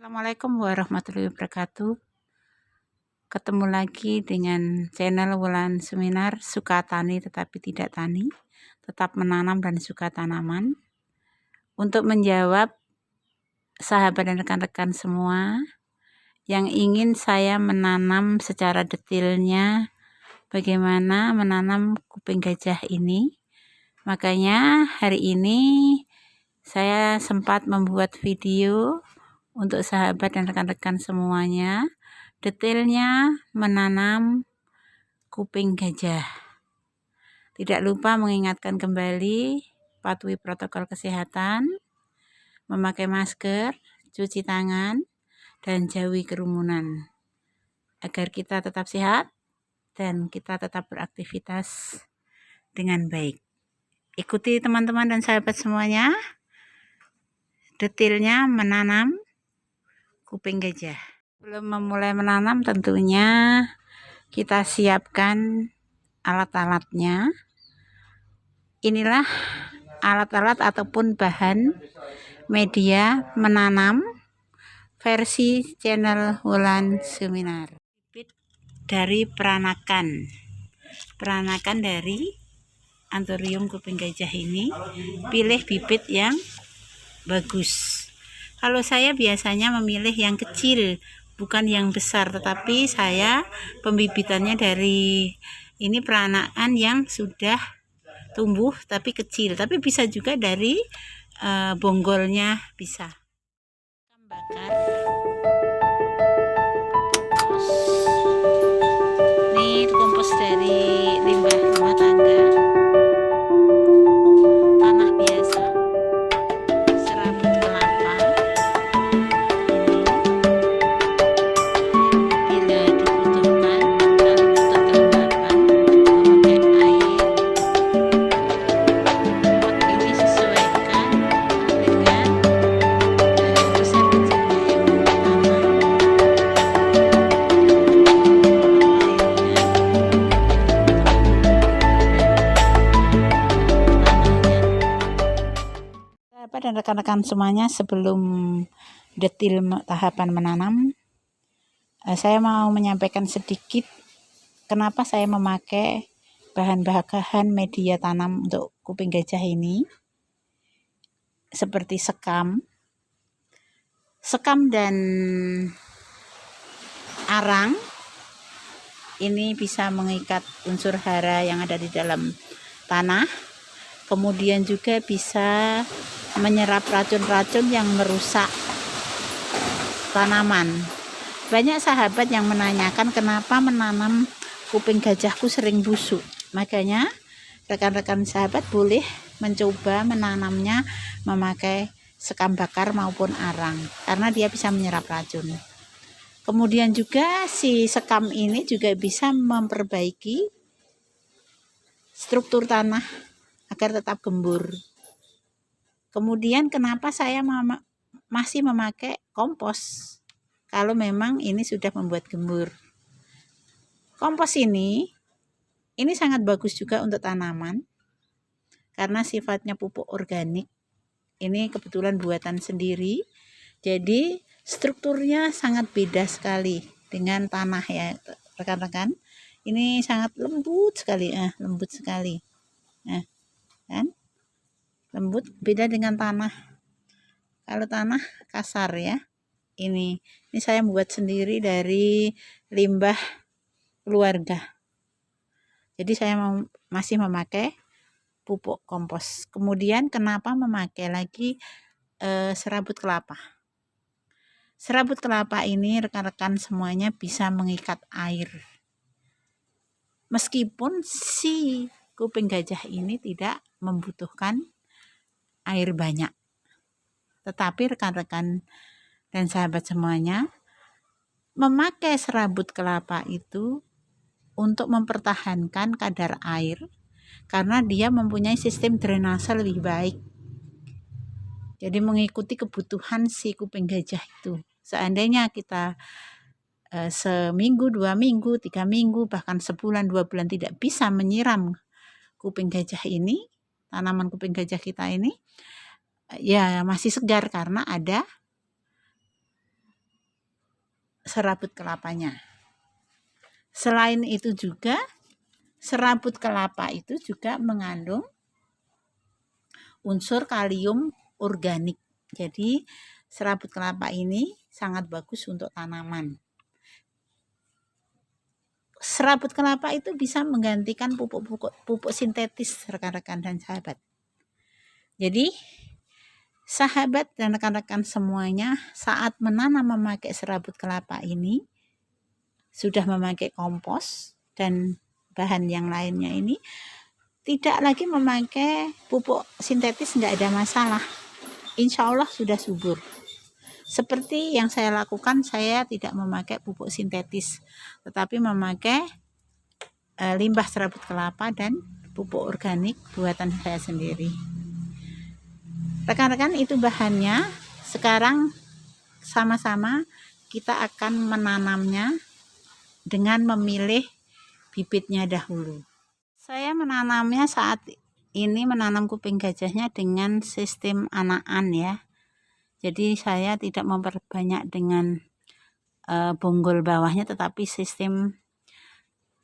Assalamualaikum warahmatullahi wabarakatuh. Ketemu lagi dengan channel Wulan Seminar, suka tani tetapi tidak tani, tetap menanam dan suka tanaman. Untuk menjawab sahabat dan rekan-rekan semua yang ingin saya menanam secara detailnya bagaimana menanam kuping gajah ini, makanya hari ini saya sempat membuat video untuk sahabat dan rekan-rekan semuanya, detailnya menanam kuping gajah. Tidak lupa mengingatkan kembali, patuhi protokol kesehatan, memakai masker, cuci tangan, dan jauhi kerumunan, agar kita tetap sehat dan kita tetap beraktivitas dengan baik. Ikuti teman-teman dan sahabat semuanya, detailnya menanam kuping gajah. Sebelum memulai menanam tentunya kita siapkan alat-alatnya. Inilah alat-alat ataupun bahan media menanam versi channel Wulan Seminar. Bibit dari peranakan dari Anthurium kuping gajah ini, pilih bibit yang bagus. Kalau saya biasanya memilih yang kecil, bukan yang besar, tetapi saya pembibitannya dari ini peranakan yang sudah tumbuh tapi kecil, tapi bisa juga dari bonggolnya bisa. Bakar ini kompos dari limbah rumah tangga, tanah biasa, serabut kelapa. Bila dibutuhkan, kalau butuh kelembapan, memakai air. Pot ini sesuaikan dengan besar kecilnya yang ditanam. Sahabat dan rekan-rekan semuanya, sebelum detail tahapan menanam, saya mau menyampaikan sedikit kenapa saya memakai bahan-bahan media tanam untuk kuping gajah ini, seperti sekam dan arang. Ini bisa mengikat unsur hara yang ada di dalam tanah, kemudian juga bisa menyerap racun-racun yang merusak tanaman. Banyak sahabat yang menanyakan kenapa menanam kuping gajahku sering busuk. Makanya rekan-rekan sahabat boleh mencoba menanamnya memakai sekam bakar maupun arang, karena dia bisa menyerap racun. Kemudian juga si sekam ini juga bisa memperbaiki struktur tanah agar tetap gembur. Kemudian kenapa saya masih memakai kompos kalau memang ini sudah membuat gembur. Kompos ini sangat bagus juga untuk tanaman karena sifatnya pupuk organik. Ini kebetulan buatan sendiri, jadi strukturnya sangat beda sekali dengan tanah ya rekan-rekan. Ini sangat lembut sekali, lembut sekali. Kan? Lembut, beda dengan tanah. Kalau tanah kasar ya. Ini saya buat sendiri dari limbah keluarga. Jadi saya masih memakai pupuk kompos. Kemudian kenapa memakai lagi serabut kelapa? Serabut kelapa ini rekan-rekan semuanya bisa mengikat air. Meskipun si kuping gajah ini tidak membutuhkan air banyak, tetapi rekan-rekan dan sahabat semuanya memakai serabut kelapa itu untuk mempertahankan kadar air, karena dia mempunyai sistem drainase lebih baik. Jadi mengikuti kebutuhan si kuping gajah itu. Seandainya kita seminggu, 2 minggu, 3 minggu, bahkan sebulan, 2 bulan tidak bisa menyiram kuping gajah ini, tanaman kuping gajah kita ini, ya masih segar karena ada serabut kelapanya. Selain itu juga serabut kelapa itu juga mengandung unsur kalium organik. Jadi serabut kelapa ini sangat bagus untuk tanaman. Serabut kelapa itu bisa menggantikan pupuk sintetis, rekan-rekan dan sahabat. Jadi sahabat dan rekan-rekan semuanya, saat menanam memakai serabut kelapa ini, sudah memakai kompos dan bahan yang lainnya ini, tidak lagi memakai pupuk sintetis, nggak ada masalah. Insya Allah sudah subur. Seperti yang saya lakukan, saya tidak memakai pupuk sintetis, tetapi memakai limbah serabut kelapa dan pupuk organik buatan saya sendiri. Rekan-rekan, itu bahannya. Sekarang sama-sama kita akan menanamnya dengan memilih bibitnya dahulu. Saya menanamnya saat ini, menanam kuping gajahnya dengan sistem anakan ya. Jadi saya tidak memperbanyak dengan bonggol bawahnya, tetapi sistem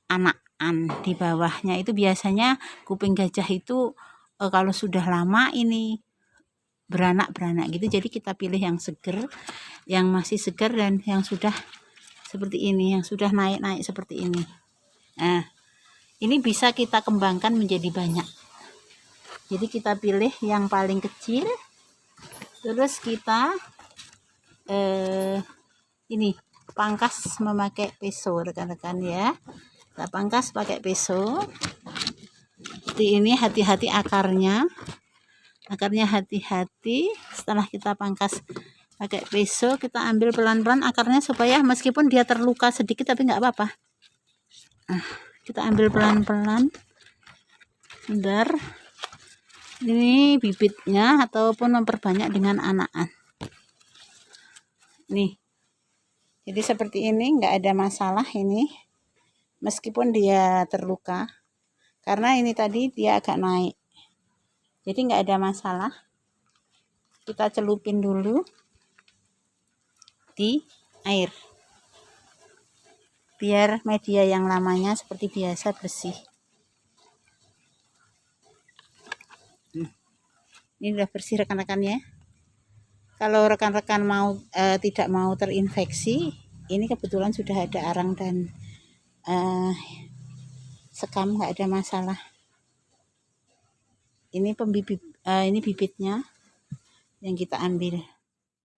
anakan di bawahnya. Itu biasanya kuping gajah itu kalau sudah lama ini beranak gitu, jadi kita pilih yang seger, yang masih segar, dan yang sudah seperti ini, yang sudah naik seperti ini. Nah, ini bisa kita kembangkan menjadi banyak. Jadi kita pilih yang paling kecil, terus kita ini pangkas memakai pisau, rekan-rekan ya. Kita pangkas pakai pisau. Seperti ini, hati-hati akarnya hati-hati. Setelah kita pangkas pakai pisau, kita ambil pelan-pelan akarnya, supaya meskipun dia terluka sedikit tapi nggak apa-apa. Nah, kita ambil pelan-pelan. Sebentar. Ini bibitnya, ataupun memperbanyak dengan anakan. Nih. Jadi seperti ini, nggak ada masalah ini. Meskipun dia terluka, karena ini tadi dia agak naik. Jadi nggak ada masalah. Kita celupin dulu di air, biar media yang lamanya seperti biasa bersih. Ini udah bersih, rekan-rekan ya. Kalau rekan-rekan tidak mau terinfeksi, ini kebetulan sudah ada arang dan sekam, nggak ada masalah. Ini ini bibitnya yang kita ambil.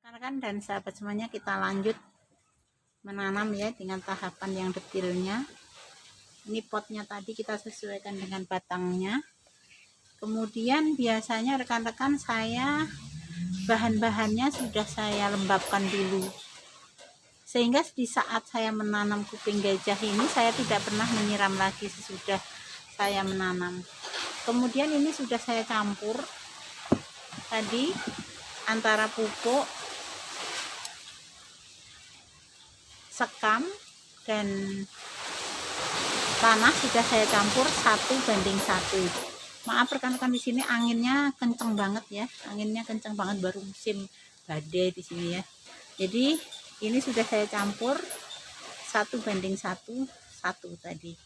Rekan-rekan dan sahabat semuanya, kita lanjut menanam ya dengan tahapan yang detailnya. Ini potnya tadi kita sesuaikan dengan batangnya. Kemudian biasanya rekan-rekan, saya bahan-bahannya sudah saya lembabkan dulu, sehingga di saat saya menanam kuping gajah ini, saya tidak pernah menyiram lagi sesudah saya menanam. Kemudian ini sudah saya campur tadi antara pupuk, sekam, dan tanah, sudah saya campur 1:1. Maaf rekan-rekan, di sini anginnya kenceng banget ya, anginnya kenceng banget, baru musim badai di sini ya. Jadi ini sudah saya campur 1:1 tadi.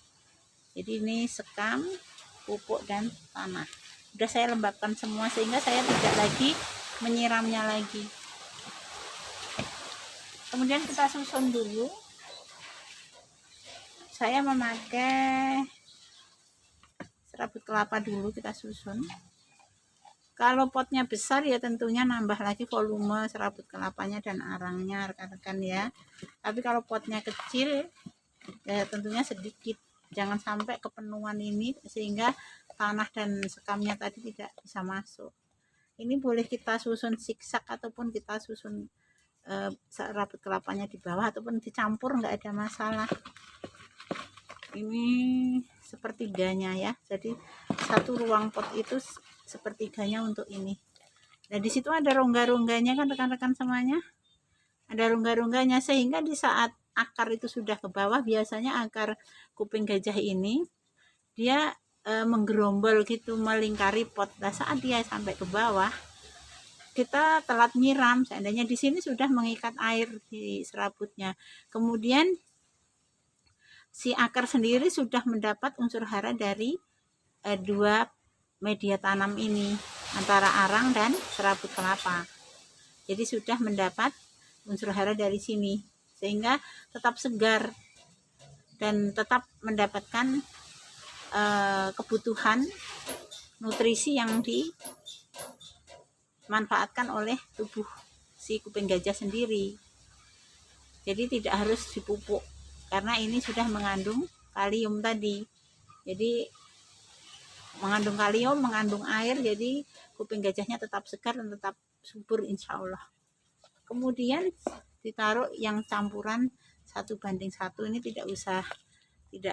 Jadi ini sekam, pupuk, dan tanah. Sudah saya lembabkan semua, sehingga saya tidak lagi menyiramnya lagi. Kemudian kita susun dulu. Saya memakai serabut kelapa dulu, kita susun. Kalau potnya besar ya tentunya nambah lagi volume serabut kelapanya dan arangnya, rekan-rekan ya. Tapi kalau potnya kecil ya tentunya sedikit. Jangan sampai kepenuhan ini sehingga tanah dan sekamnya tadi tidak bisa masuk. Ini boleh kita susun zigzag ataupun kita susun serabut kelapanya di bawah, ataupun dicampur, nggak ada masalah. Ini sepertiganya ya, jadi satu ruang pot itu sepertiganya untuk ini. Nah, di situ ada rongga-rongganya kan rekan-rekan semuanya, ada rongga-rongganya, sehingga di saat akar itu sudah ke bawah, biasanya akar kuping gajah ini dia menggerombol gitu, melingkari pot. Nah, saat dia sampai ke bawah, kita telat nyiram, seandainya di sini sudah mengikat air di serabutnya, kemudian si akar sendiri sudah mendapat unsur hara dari dua media tanam ini, antara arang dan serabut kelapa. Jadi sudah mendapat unsur hara dari sini, sehingga tetap segar dan tetap mendapatkan kebutuhan nutrisi yang dimanfaatkan oleh tubuh si kuping gajah sendiri. Jadi tidak harus dipupuk karena ini sudah mengandung kalium tadi. Jadi mengandung kalium, mengandung air, jadi kuping gajahnya tetap segar dan tetap subur insya Allah. Kemudian ditaruh yang campuran 1:1, ini tidak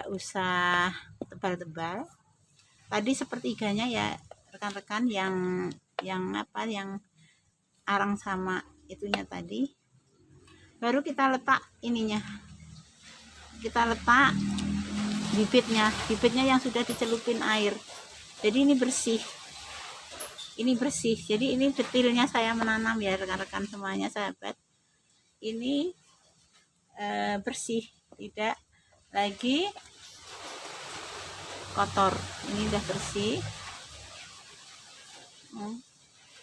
usah tebal-tebal. Tadi sepertiganya ya rekan-rekan, yang arang sama itunya tadi. Baru kita letak ininya, kita letak bibitnya yang sudah dicelupin air. Jadi ini bersih, jadi ini detailnya saya menanam ya rekan-rekan semuanya, sahabat. Ini bersih, tidak lagi kotor, ini udah bersih.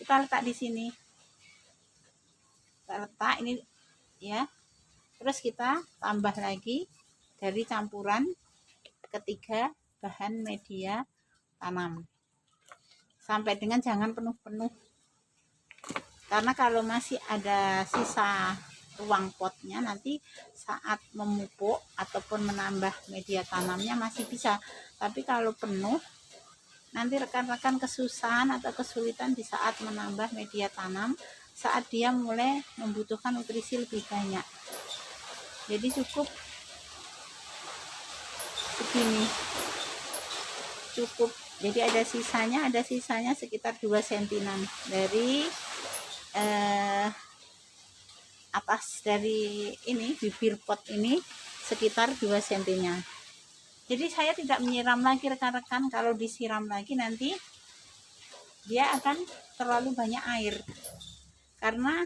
Kita letak di sini, kita letak ini ya. Terus kita tambah lagi dari campuran ketiga bahan media tanam sampai dengan jangan penuh-penuh, karena kalau masih ada sisa ruang potnya, nanti saat memupuk ataupun menambah media tanamnya masih bisa, tapi kalau penuh nanti rekan-rekan kesusahan atau kesulitan di saat menambah media tanam saat dia mulai membutuhkan nutrisi lebih banyak. Jadi cukup begini, cukup. Jadi ada sisanya sekitar 2 sentinan dari atas dari ini bibir pot ini, sekitar 2 sentinya. Jadi saya tidak menyiram lagi rekan-rekan. Kalau disiram lagi nanti dia akan terlalu banyak air, karena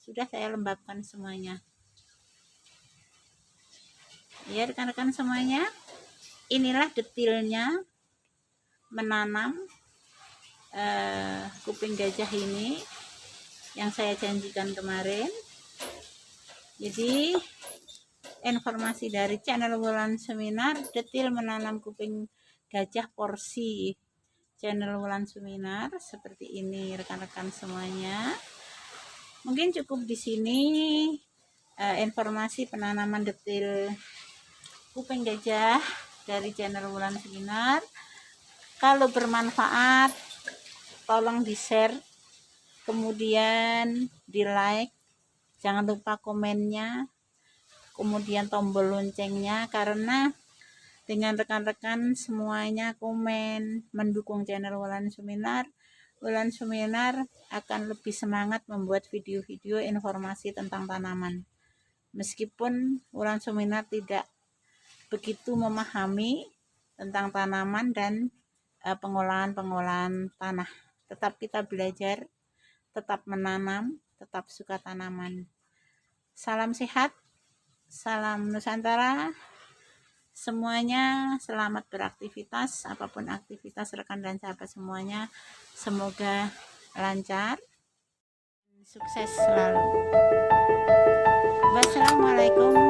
sudah saya lembabkan semuanya ya rekan-rekan semuanya. Inilah detailnya menanam kuping gajah ini yang saya janjikan kemarin. Jadi informasi dari channel Wulan Suminar, detail menanam kuping gajah porsi channel Wulan Suminar seperti ini rekan-rekan semuanya. Mungkin cukup di sini informasi penanaman detail kuping gajah dari channel Wulan Suminar. Kalau bermanfaat tolong di share, kemudian di like, jangan lupa komennya, kemudian tombol loncengnya, karena dengan rekan-rekan semuanya komen mendukung channel Wulan Suminar, Wulan Suminar akan lebih semangat membuat video-video informasi tentang tanaman. Meskipun Wulan Suminar tidak begitu memahami tentang tanaman dan pengolahan tanah, tetap kita belajar, tetap menanam, tetap suka tanaman. Salam sehat, salam Nusantara. Semuanya selamat beraktivitas, apapun aktivitas rekan dan sahabat semuanya, semoga lancar, sukses selalu. Wassalamualaikum